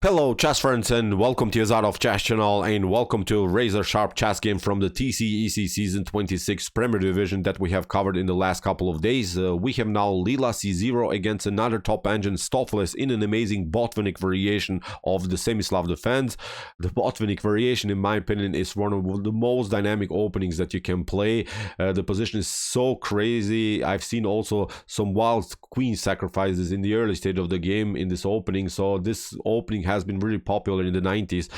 Hello chess friends and welcome to Azarov Chess channel and welcome to razor sharp chess game from the TCEC season 26 Premier Division that we have covered in the last couple of days. We have now Leela C0 against another top engine Stoofvlees in an amazing Botvinnik variation of the Semi-Slav Defense. The Botvinnik variation, in my opinion, is one of the most dynamic openings that you can play. The position is so crazy. I've seen also some wild queen sacrifices in the early stage of the game in this opening, so this opening has been really popular in the 90s.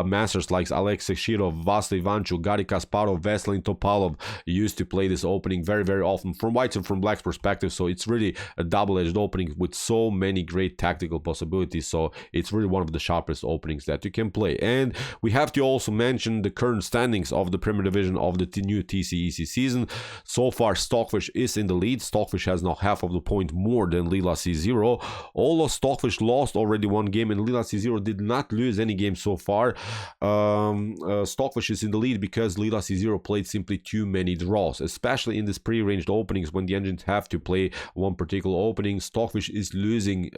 Masters like Alexei Shirov, Vasily Ivanchuk, Garry Kasparov, Veselin Topalov used to play this opening very often from white's and from black's perspective, so it's really a double-edged opening with so many great tactical possibilities. So it's really one of the sharpest openings that you can play. And we have to also mention the current standings of the Premier Division of the new TCEC season. So far Stockfish is in the lead. Stockfish has now half of the point more than Leela C0, although Stockfish lost already one game and Leela C0 did not lose any game so far. Stockfish is in the lead because Leela C0 played simply too many draws, especially in these pre-arranged openings when the engines have to play one particular opening. Stockfish is losing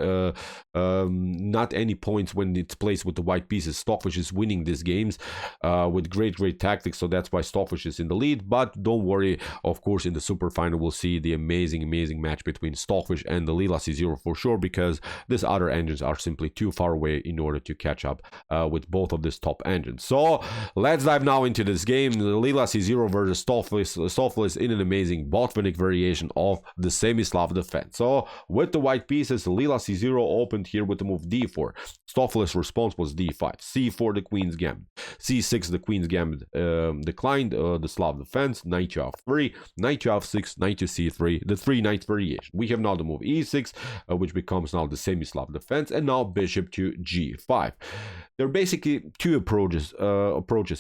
not any points when it plays with the white pieces. Stockfish is winning these games with great tactics, so that's why Stockfish is in the lead. But don't worry, of course in the super final we'll see the amazing match between Stockfish and the Leela C0 for sure, because these other engines are simply too far away in order to catch up with both of these top engines. So let's dive now into this game. The Leela C0 versus Stoofvlees in an amazing Botvinnik variation of the Semi-Slav Defense. So with the white pieces, Leela C0 opened here with the move d4. Stoofvlees' response was d5, c4 the queen's gambit, c6 the queen's gambit declined, the Slav defense, knight to f3, knight to f6, knight to c3, the three knight variation. We have now the move e6, which becomes now the Semi-Slav defense, and now bishop to g5. There are basically two approaches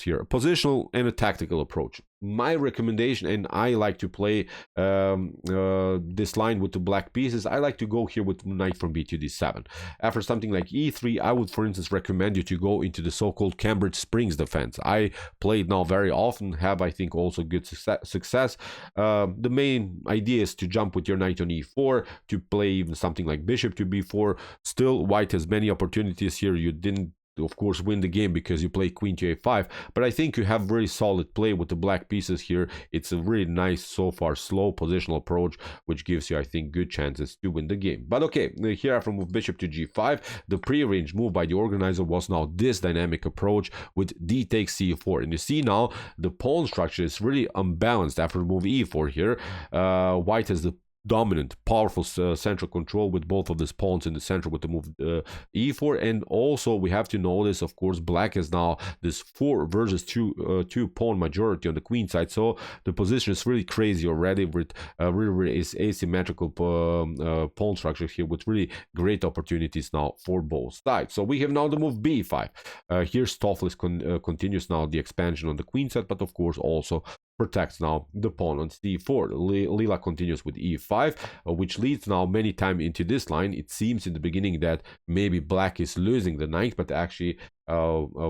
here, a positional and a tactical approach. My recommendation, and I like to play this line with the black pieces, I like to go here with knight from b to d7. After something like e3, I would for instance recommend you to go into the so-called Cambridge Springs defense. I play it now very often, have I think also good success. The main idea is to jump with your knight on e4, to play even something like bishop to b4. Still, white has many opportunities here. You didn't of course win the game because you play queen to a5, but I think you have very solid play with the black pieces here. It's a really nice, so far slow positional approach, which gives you I think good chances to win the game. But okay, here after move bishop to g5, the pre-arranged move by the organizer was now this dynamic approach with d takes c4, and you see now the pawn structure is really unbalanced after move e4 here. White has the dominant, powerful central control with both of these pawns in the center with the move e4, and also we have to notice, of course, black is now this 4 versus 2 pawn majority on the queen side, so the position is really crazy already with really is asymmetrical pawn structure here with really great opportunities now for both sides. So we have now the move b5. Here Stoofvlees continues now the expansion on the queen side, but of course also protects now the pawn on c4. Leela continues with e5, which leads now many times into this line. It seems in the beginning that maybe black is losing the knight, but actually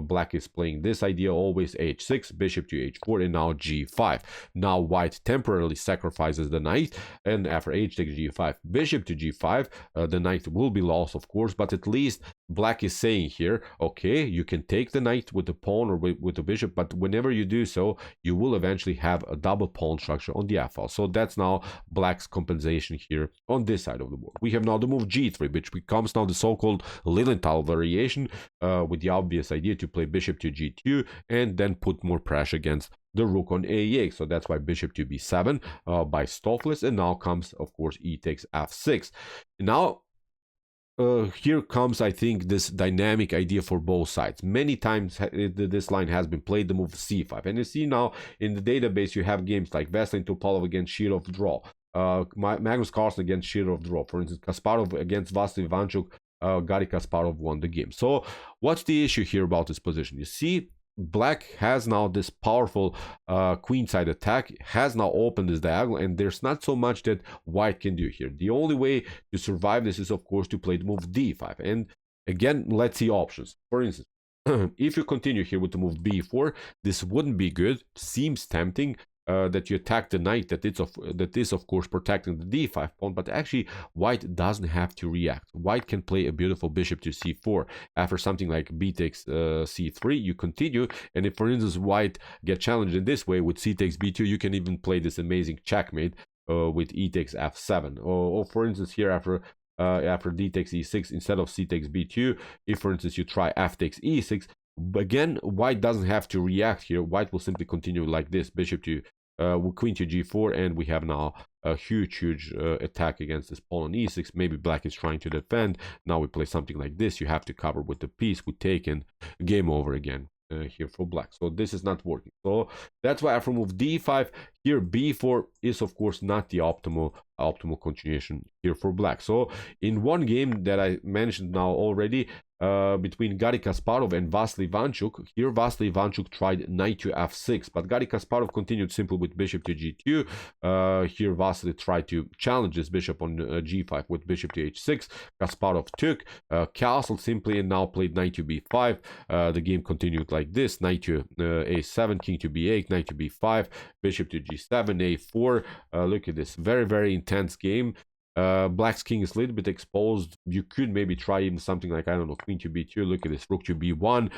black is playing this idea always, h6, bishop to h4, and now g5. Now white temporarily sacrifices the knight, and after h takes g5, bishop to g5, the knight will be lost of course, but at least black is saying here, okay, you can take the knight with the pawn or with the bishop, but whenever you do so, you will eventually have a double pawn structure on the f-file. So that's now black's compensation here on this side of the board. We have now the move g3, which becomes now the so-called Lilienthal variation, with the obvious idea to play bishop to g2 and then put more pressure against the rook on a8. So that's why bishop to b7 by Stoofvlees, and now comes of course e takes f6. Now here comes I think this dynamic idea for both sides. Many times this line has been played, the move c5, and you see now in the database you have games like Veselin Topalov against Shirov draw, Magnus Carlsen against Shirov draw, for instance Kasparov against Vasily Ivanchuk, Garry Kasparov won the game. So what's the issue here about this position? You see black has now this powerful queenside attack, has now opened this diagonal, and there's not so much that white can do here. The only way to survive this is of course to play the move d5, and again let's see options. For instance, if you continue here with the move b4, this wouldn't be good, seems tempting, that you attack the knight, that is of course protecting the d5 pawn, but actually white doesn't have to react. White can play a beautiful bishop to c4. After something like b takes c3, you continue, and if for instance white get challenged in this way with c takes b2, you can even play this amazing checkmate with e takes f7, or for instance here after d takes e6, instead of c takes b2, if for instance you try f takes e6, again white doesn't have to react here. White will simply continue like this, bishop to queen to g4, and we have now a huge attack against this pawn on e6. Maybe black is trying to defend. Now we play something like this. You have to cover with the piece. We take, and game over again here for black. So this is not working. So that's why I remove d5 here. b4 is of course not the optimal continuation here for black. So in one game that I mentioned now already, between Garry Kasparov and Vasily Ivanchuk. Here Vasily Ivanchuk tried knight to f6, but Garry Kasparov continued simple with bishop to g2. Here Vasily tried to challenge this bishop on g5 with bishop to h6. Kasparov took, castled simply, and now played knight to b5. The game continued like this: knight to a7, king to b8, knight to b5, bishop to g7, a4. Look at this, very intense game. Black's king is a little bit exposed. You could maybe try even something like, I don't know, queen to b2. Look at this, rook to b1,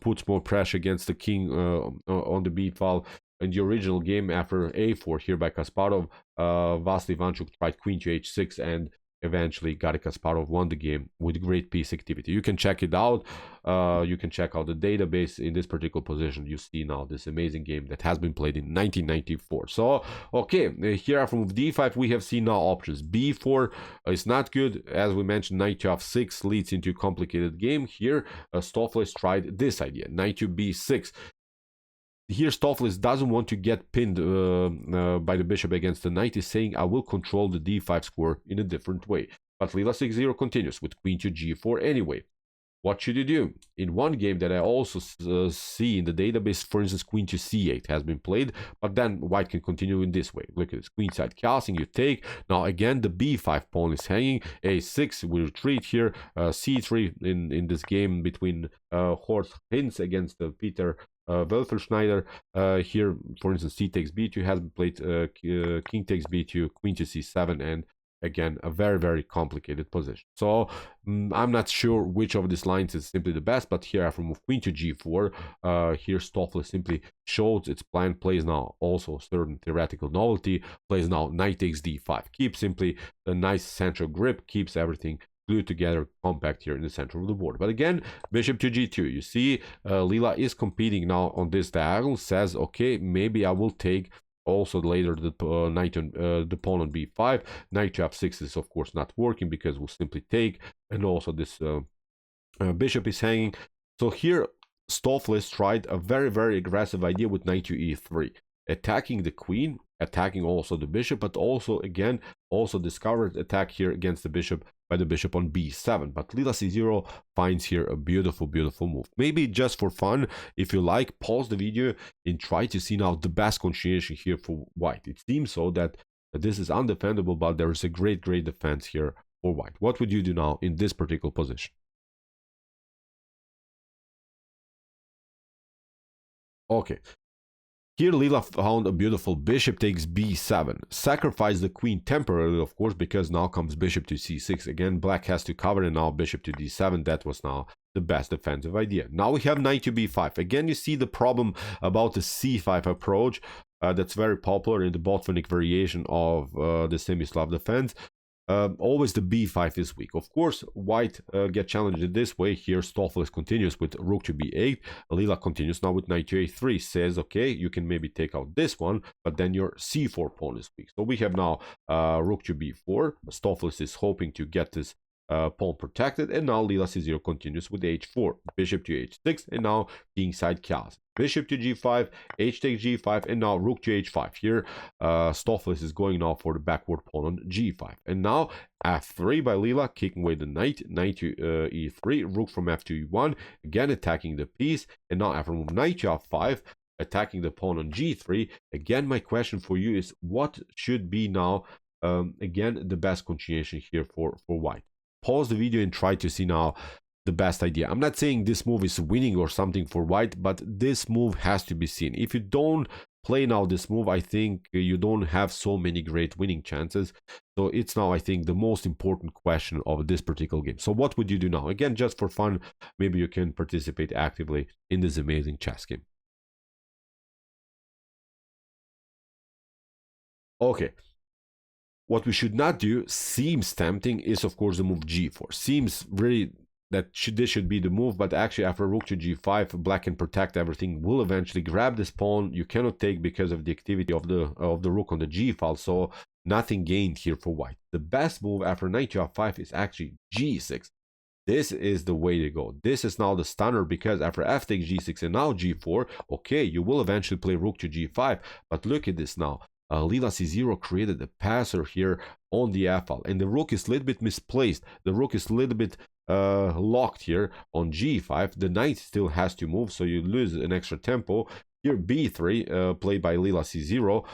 puts more pressure against the king on the b file. In the original game after a4 here by Kasparov, Vasily Ivanchuk tried queen to h6, and eventually Garry Kasparov won the game with great piece activity. You can check it out. You can check out the database. In this particular position, you see now this amazing game that has been played in 1994. So okay, here after move d5 we have seen now options. b4 is not good, as we mentioned. Knight to f6 leads into a complicated game. Here Stoofvlees tried this idea, knight to b6. Here Stoofvlees doesn't want to get pinned by the bishop against the knight. He's saying, I will control the d5 square in a different way. But Leela 6-0 continues with queen to g4 anyway. What should you do? In one game that I also see in the database, for instance, queen to c8 has been played, but then white can continue in this way. Look at this, queenside casting, you take. Now again, the b5 pawn is hanging, a6, we retreat here, c3 in this game between Horst Hintz against Peter Welfelschneider. Here, for instance, c takes b2 has been played, king takes b2, queen to c7, and again a very complicated position. So I'm not sure which of these lines is simply the best, but here after move queen to g4, here Stoofvlees simply shows its plan, plays now also certain theoretical novelty, plays now knight takes d5, keeps simply a nice central grip, keeps everything glued together, compact here in the center of the board. But again, bishop to g2, you see Leela is competing now on this diagonal, says okay, maybe I will take also later the knight on the pawn on b5. Knight to f6 is of course not working because we'll simply take, and also this bishop is hanging. So here Stoofvlees tried a very aggressive idea with knight to e3, attacking the queen, attacking also the bishop, but also again also discovered attack here against the bishop by the bishop on b7. But Leela c0 finds here a beautiful move. Maybe just for fun, if you like, pause the video and try to see now the best continuation here for white. It seems so that this is undefendable, but there is a great defense here for white. What would you do now in this particular position? Okay, here Leela found a beautiful bishop takes b7, sacrifice the queen temporarily, of course, because now comes bishop to c6. Again, black has to cover, and now bishop to d7. That was now the best defensive idea. Now we have knight to b5. Again, you see the problem about the c5 approach that's very popular in the Botvinnik variation of the Semi-Slav Defense. Always the b5 is weak. Of course, white get challenged in this way. Here Stoofvlees continues with rook to b8. Leela continues now with knight to a3, says okay, you can maybe take out this one, but then your c4 pawn is weak. So we have now rook to b4. Stoofvlees is hoping to get this pawn protected, and now Leela c0 continues with h4, bishop to h6, and now kingside castle, bishop to g5, h takes g5, and now rook to h5. Here Stoofvlees is going now for the backward pawn on g5, and now f3 by Leela, kicking away the knight, knight to e3, rook from f to e1, again attacking the piece, and now after move knight to f5, attacking the pawn on g3. Again, my question for you is, what should be now again the best continuation here for white? Pause the video and try to see now the best idea. I'm not saying this move is winning or something for white, but this move has to be seen. If you don't play now this move, I think you don't have so many great winning chances. So it's now, I think, the most important question of this particular game. So what would you do now? Again, just for fun, maybe you can participate actively in this amazing chess game. Okay. What we should not do, seems tempting, is of course the move g4. Seems really that this should be the move, but actually after rook to g5, black can protect everything, will eventually grab this pawn. You cannot take because of the activity of the rook on the g file, so nothing gained here for white. The best move after knight to f5 is actually g6. This is the way to go. This is now the stunner, because after f takes g6 and now g4, okay, you will eventually play rook to g5, but look at this now. Leela c0 created a passer here on the f file, and the rook is a little bit misplaced. The rook is a little bit locked here on g5. The knight still has to move, so you lose an extra tempo. Here b3 played by Leela c0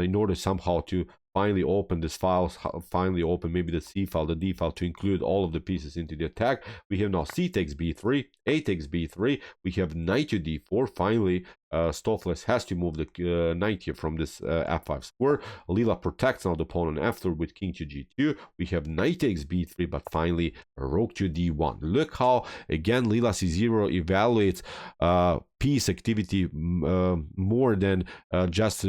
in order somehow to finally open this file, finally open maybe the c file, the d file, to include all of the pieces into the attack. We have now c takes b3, a takes b3, we have knight to d4. Finally, Stoofvlees has to move the knight here from this f5 square. Leela protects now the pawn on f3 with king to g2. We have knight takes b3, but finally rook to d1. Look how, again, Leela c0 evaluates piece activity more than just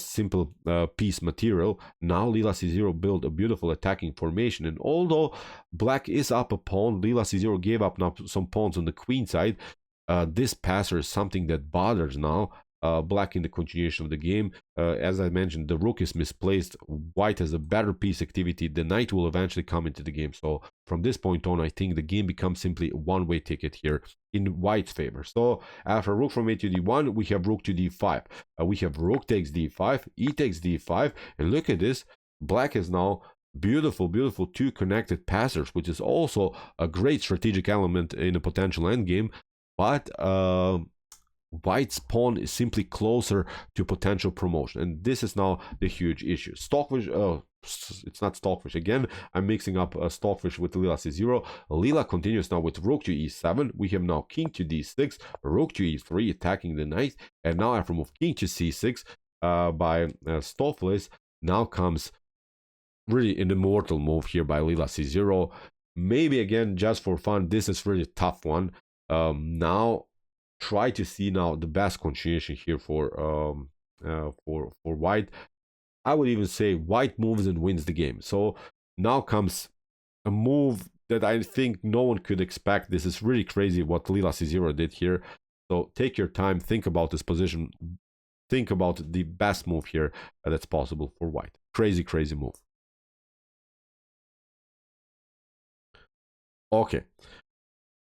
simple piece material. Now Leela c0 built a beautiful attacking formation, and although black is up a pawn, Leela c0 gave up now some pawns on the queen side. This passer is something that bothers now black in the continuation of the game. As I mentioned, the rook is misplaced. White has a better piece activity. The knight will eventually come into the game. So from this point on, I think the game becomes simply a one-way ticket here in white's favor. So after rook from a to d1, we have rook to d5. We have rook takes d5, e takes d5, and look at this. Black is now beautiful two connected passers, which is also a great strategic element in a potential endgame. But white's pawn is simply closer to potential promotion, and this is now the huge issue. Stockfish, it's not Stockfish again, I'm mixing up Stockfish with Leela c0. Leela continues now with rook to e7. We have now king to d6, rook to e3, attacking the knight, and now after move king to c6 by Stoofvlees, now comes really an immortal move here by Leela c0. Maybe again, just for fun, this is really a tough one. Now try to see now the best continuation here for white. I would even say white moves and wins the game. So now comes a move that I think no one could expect. This is really crazy what Leela c0 did here. So take your time, think about this position, think about the best move here that's possible for white. Crazy move. Okay.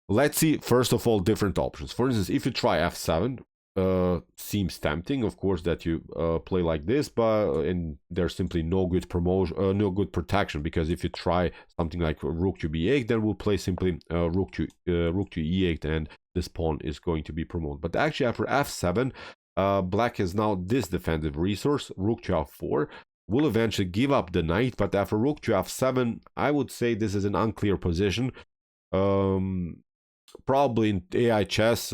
Let's see, first of all, different options. For instance, if you try f7, seems tempting, of course, that you play like this, but and there's simply no good promotion, no good protection, because if you try something like rook to b8, then we'll play simply rook to e8, and this pawn is going to be promoted. But actually, after f7, black has now this defensive resource, rook to f4. Will eventually give up the knight, but after rook to f7, I would say this is an unclear position. Probably in AI chess,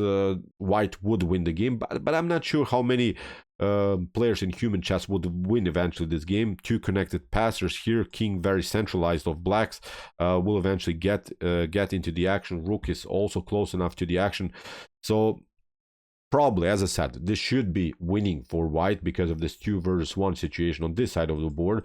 white would win the game, but I'm not sure how many players in human chess would win eventually this game. Two connected passers here, king very centralized of blacks, will eventually get into the action. Rook is also close enough to the action, so probably, as I said, this should be winning for white because of this 2 versus 1 situation on this side of the board.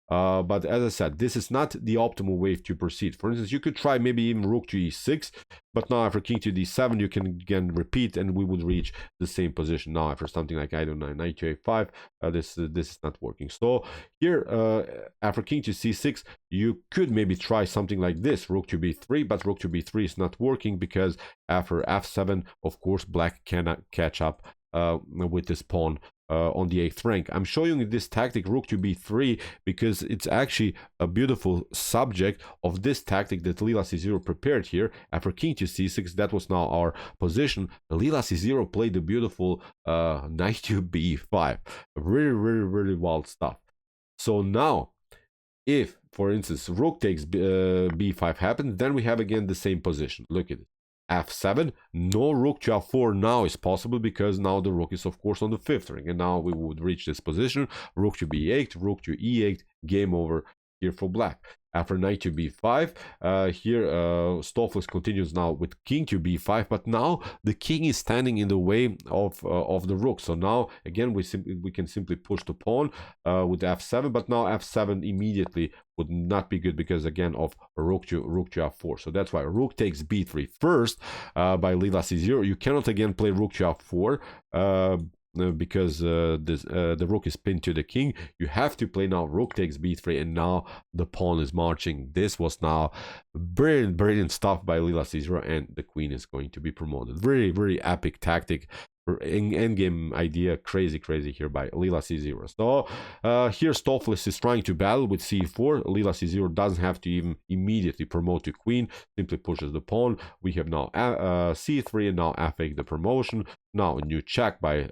But as I said, this is not the optimal way to proceed. For instance, you could try maybe even rook to e6, but now after king to d7, you can again repeat, and we would reach the same position. Now after something like, I don't know, knight to a5, this is not working. So here, after king to c6, you could maybe try something like this, rook to b3, but rook to b3 is not working because after f7, of course, black cannot catch up with this pawn on the 8th rank. I'm showing you this tactic, rook to b3, because it's actually a beautiful subject of this tactic that Leela c0 prepared here. After king to c6, that was now our position. Leela c0 played the beautiful knight to b5. Really wild stuff. So now If, for instance, rook takes b5 happens, then we have again the same position. Look at it. f7, no rook to f4 now is possible because now the rook is of course on the fifth ring, and now we would reach this position. Rook to b8, rook to e8, game over here for black. After knight to b5, here Stoffels continues now with king to b5, but now the king is standing in the way of the rook. So now again we can simply push the pawn with f7, but now f7 immediately would not be good because again of rook to f4. So that's why rook takes b3 first by Leela c0. You cannot again play rook to f4 because the rook is pinned to the king. You have to play now rook takes b3, and now the pawn is marching. This was now brilliant stuff by Leela c0, and the queen is going to be promoted. Very epic tactic, endgame idea, crazy here by Leela c0. So here Stoffels is trying to battle with c4. Leela c0 doesn't have to even immediately promote to queen, simply pushes the pawn. We have now c3, and now f8 the promotion. Now a new check by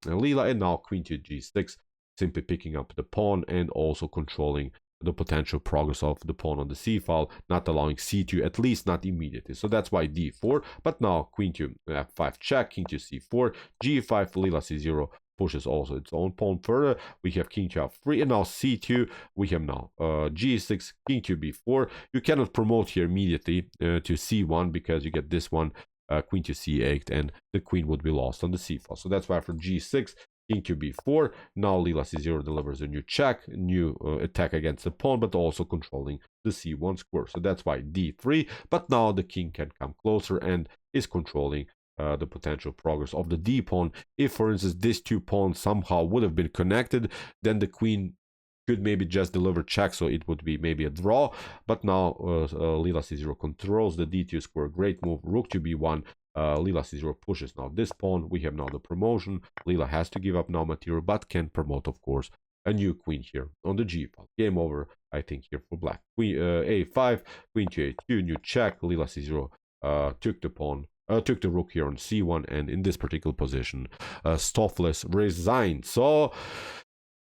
Leela, and now queen to g6, simply picking up the pawn and also controlling the potential progress of the pawn on the c file, not allowing c2, at least not immediately. So that's why d4, but now queen to f5 check, king to c4, g5, Leela c0 pushes also its own pawn further. We have king to f3, and now c2, we have now g6, king to b4. You cannot promote here immediately to c1 because you get this one, queen to c8, and the queen would be lost on the c file. So that's why after g6, king to b4, now Leela c0 delivers a new check, new attack against the pawn, but also controlling the c1 square. So that's why d3, but now the king can come closer and is controlling the potential progress of the d pawn. If, for instance, these two pawns somehow would have been connected, then the queen could maybe just deliver check, so it would be maybe a draw. But now Leela c0 controls the d2 square. Great move. Rook to b1. Leela c0 pushes now this pawn. We have now the promotion. Leela has to give up now material, but can promote, of course, a new queen here on the g file. Game over, I think, here for black. Queen a5, queen to a2, new check. Leela c0 took the pawn. Took the rook here on c1, and in this particular position, Stoffels resigned. So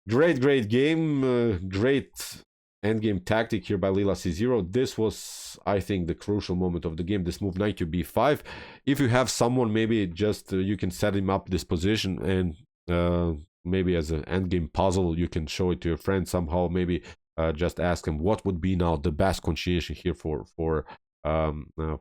great game, great endgame tactic here by Leela c0. This was, I think, the crucial moment of the game. This move knight to b5. If you have someone, maybe just you can set him up this position, and maybe as an endgame puzzle, you can show it to your friend somehow. Maybe just ask him what would be now the best continuation here for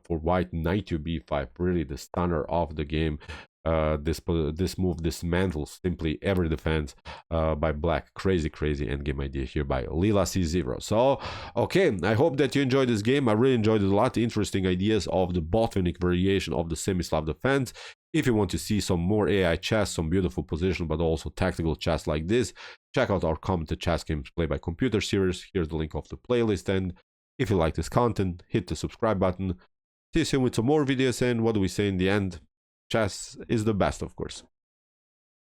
white. Knight to b5, really the stunner of the game. This move dismantles simply every defense by black. Crazy endgame idea here by Leela c0. So okay, I hope that you enjoyed this game. I really enjoyed it a lot. Interesting ideas of the Botvinnik variation of the Semi-Slav Defense. If you want to see some more AI chess, some beautiful position, but also tactical chess like this, check out our commented chess games played by computer series. Here's the link of the playlist, and if you like this content, hit the subscribe button. See you soon with some more videos, and what do we say in the end? Chess is the best, of course.